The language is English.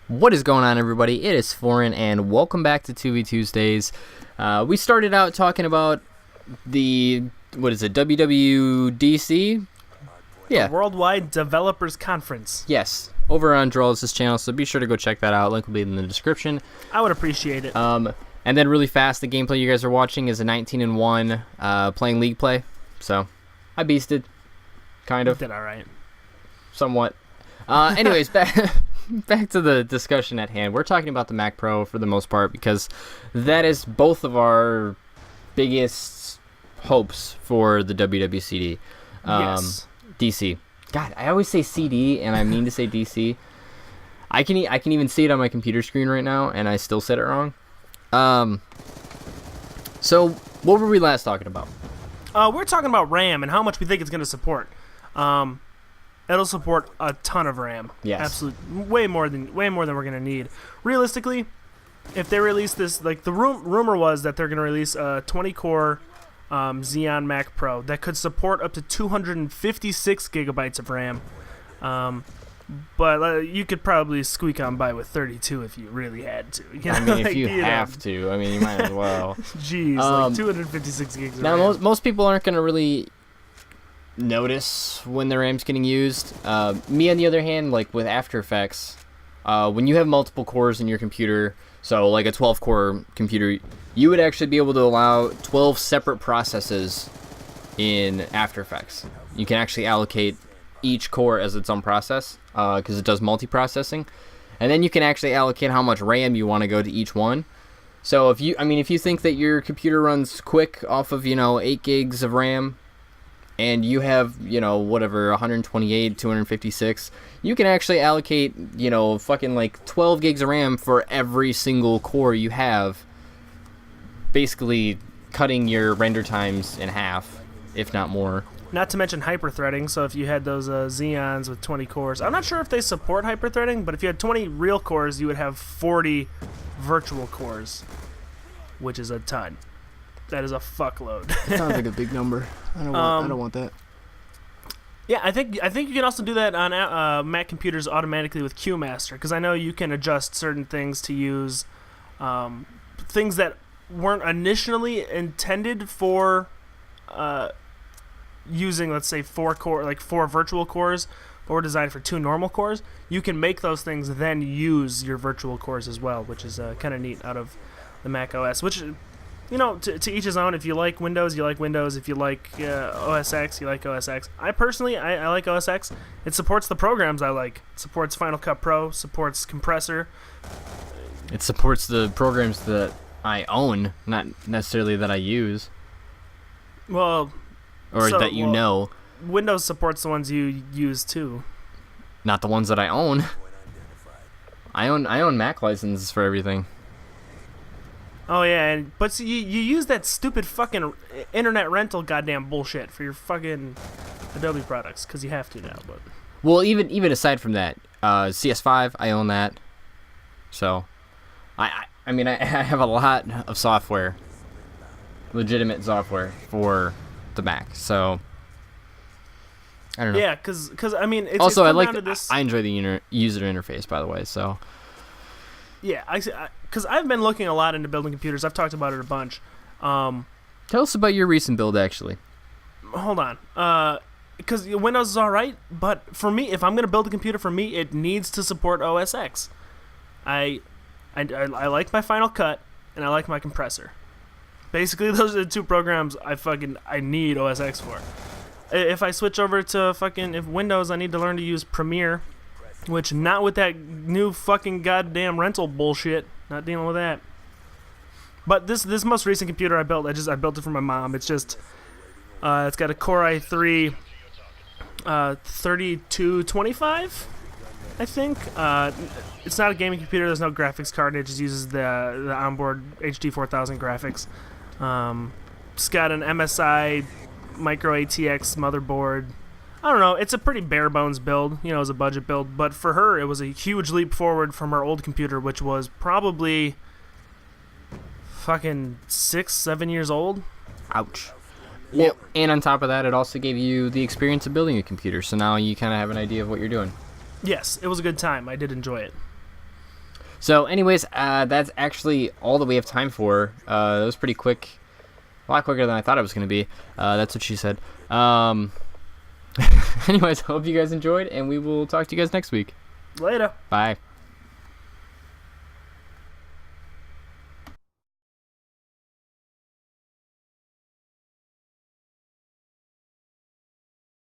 What is going on, everybody? It is Foreign, and welcome back to 2vTuesdays. We started out talking about the, WWDC? Yeah. The Worldwide Developers Conference. Yes, over on Drolis' channel, so be sure to go check that out. Link will be in the description. I would appreciate it. And then really fast, the gameplay you guys are watching is a 19-1 playing League play. So, I beasted. Kind of. Did all right. Somewhat. Anyways, back to the discussion at hand. We're talking about the Mac Pro for the most part because that is both of our biggest hopes for the WWCD. Yes. DC. God, I always say CD and I mean to say DC. I can even see it on my computer screen right now and I still said it wrong. So what were we last talking about? We're talking about RAM and how much we think it's going to support. It'll support a ton of RAM. Yes. Absolutely. Way more than we're going to need. Realistically, if they release this, like the rumor was that they're going to release a 20-core Xeon Mac Pro that could support up to 256 gigabytes of RAM. But you could probably squeak on by with 32 if you really had to. I mean, if you have to, I mean, you might as well. Jeez, like 256 gigs of now, RAM. most people aren't going to really notice when the RAM's getting used. Me, on the other hand, like with After Effects, when you have multiple cores in your computer, so like a 12-core computer, you would actually be able to allow 12 separate processes in After Effects. You can actually allocate each core as its own process because it does multiprocessing, and then you can actually allocate how much RAM you want to go to each one. So if you think that your computer runs quick off of 8 gigs of RAM, and you have, 128, 256, you can actually allocate, fucking like 12 gigs of RAM for every single core you have, basically cutting your render times in half, if not more. Not to mention HyperThreading, so if you had those Xeons with 20 cores, I'm not sure if they support HyperThreading, but if you had 20 real cores, you would have 40 virtual cores, which is a ton. That is a fuckload. That sounds like a big number. I don't want that. Yeah, I think you can also do that on Mac computers automatically with QMaster, because I know you can adjust certain things to use things that weren't initially intended for using, let's say, 4 virtual cores, or designed for 2 normal cores. You can make those things then use your virtual cores as well, which is kind of neat out of the Mac OS, which, to each his own. If you like Windows, you like Windows. If you like OS X, you like OS X. I personally, I like OS X. It supports the programs I like. It supports Final Cut Pro, supports Compressor. It supports the programs that I own, not necessarily that I use. Well... know. Windows supports the ones you use, too. Not the ones that I own. I own Mac licenses for everything. Oh yeah, but see, you use that stupid fucking internet rental goddamn bullshit for your fucking Adobe products, because you have to now. But well, even aside from that, CS5, I own that. So, I have a lot of software, legitimate software for the Mac. So, I don't know. Yeah, because it's also it's I enjoy the user interface, by the way. So. Yeah, because I've been looking a lot into building computers. I've talked about it a bunch. Tell us about your recent build, actually. Hold on. Because Windows is all right, but for me, if I'm going to build a computer, for me, it needs to support OS X. I like my Final Cut, and I like my compressor. Basically, those are the 2 programs I need OS X for. If I switch over to if Windows, I need to learn to use Premiere. Which, not with that new fucking goddamn rental bullshit. Not dealing with that. But this most recent computer I built, I built it for my mom. It's just, it's got a Core i3 3225, I think. It's not a gaming computer. There's no graphics card. It just uses the onboard HD 4000 graphics. It's got an MSI Micro ATX motherboard. I don't know, it's a pretty bare bones build, as a budget build, but for her, it was a huge leap forward from her old computer, which was probably fucking 6-7 years old. Ouch. Well, and on top of that, it also gave you the experience of building a computer, so now you kind of have an idea of what you're doing. Yes, it was a good time. I did enjoy it. So, anyways, that's actually all that we have time for. That was pretty quick. A lot quicker than I thought it was going to be. That's what she said. Anyways, hope you guys enjoyed, and we will talk to you guys next week. Later. Bye.